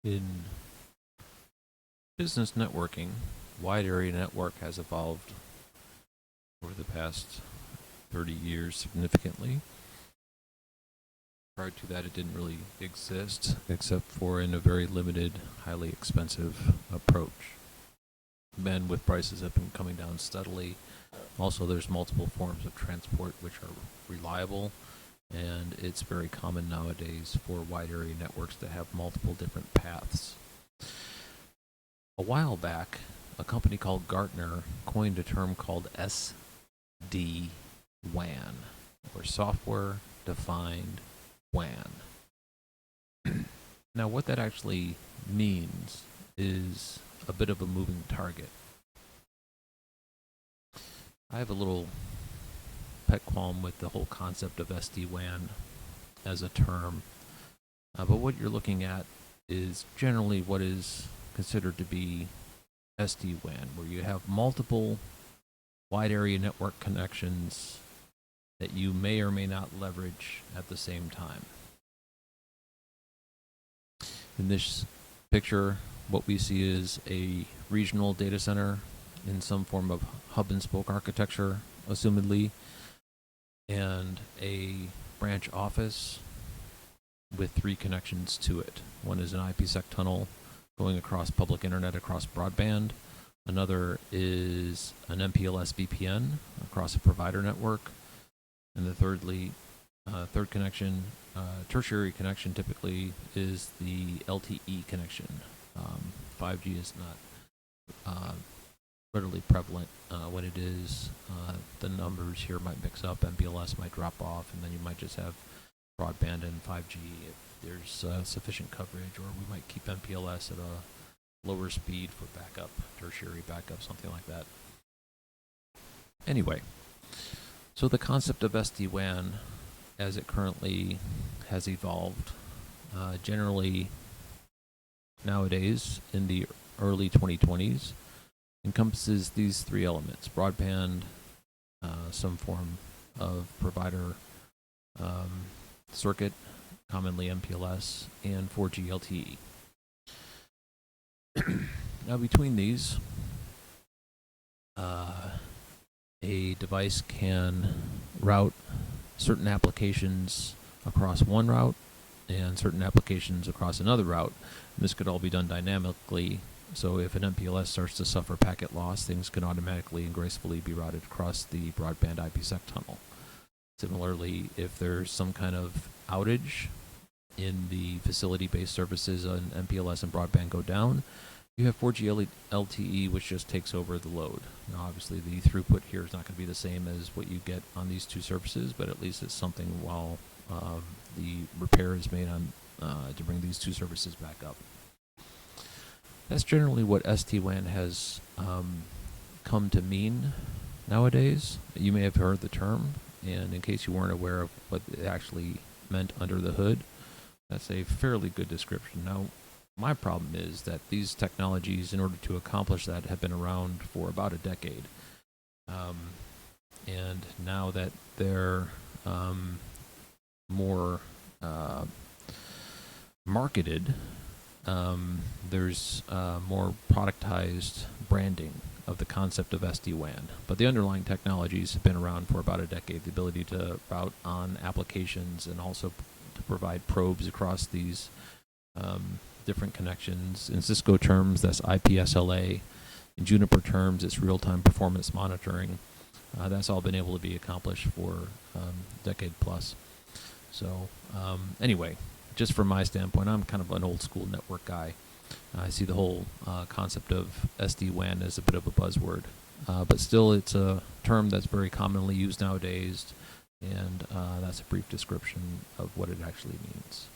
In business networking, wide area network has evolved over the past 30 years significantly. Prior to that, it didn't really exist, except for in a very limited, highly expensive approach. Bandwidth prices have been coming down steadily. Also, there's multiple forms of transport which are reliable, and it's very common nowadays for wide area networks to have multiple different paths. A while back, a company called Gartner coined a term called SD-WAN, or Software Defined WAN. Now, what that actually means is a bit of a moving target. I have a little pet qualm with the whole concept of SD-WAN as a term, but what you're looking at is generally what is considered to be SD-WAN, where you have multiple wide area network connections that you may or may not leverage at the same time. In this picture, what we see is a regional data center in some form of hub and spoke architecture, assumedly, and a branch office with 3 connections to it. One is an IPsec tunnel going across public internet across broadband. Another is an MPLS VPN across a provider network. And the third connection, tertiary connection typically is the LTE connection. 5G is not readily prevalent. When it is, the numbers here might mix up. MPLS might drop off, and then you might just have broadband and 5G if there's sufficient coverage, or we might keep MPLS at a lower speed for backup, tertiary backup, something like that. Anyway, so the concept of SD-WAN as it currently has evolved, generally nowadays in the early 2020s, encompasses these 3 elements: broadband, some form of provider circuit, commonly MPLS, and 4G LTE. Now, between these, a device can route certain applications across one route and certain applications across another route. And this could all be done dynamically. So if an MPLS starts to suffer packet loss, things can automatically and gracefully be routed across the broadband IPsec tunnel. Similarly, if there's some kind of outage in the facility-based services and MPLS and broadband go down, you have 4G LTE, which just takes over the load. Now, obviously, the throughput here is not going to be the same as what you get on these 2 services, but at least it's something while the repair is made on to bring these 2 services back up. That's generally what SD-WAN has come to mean nowadays. You may have heard the term, and in case you weren't aware of what it actually meant under the hood, that's a fairly good description. Now, my problem is that these technologies, in order to accomplish that, have been around for about a decade. And now that they're more marketed, there's more productized branding of the concept of SD-WAN. But the underlying technologies have been around for about a decade. The ability to route on applications and also to provide probes across these different connections. In Cisco terms, that's IPSLA. In Juniper terms, it's real-time performance monitoring. That's all been able to be accomplished for a decade plus. So anyway, just from my standpoint, I'm kind of an old-school network guy. I see the whole concept of SD-WAN as a bit of a buzzword. But still, it's a term that's very commonly used nowadays, and that's a brief description of what it actually means.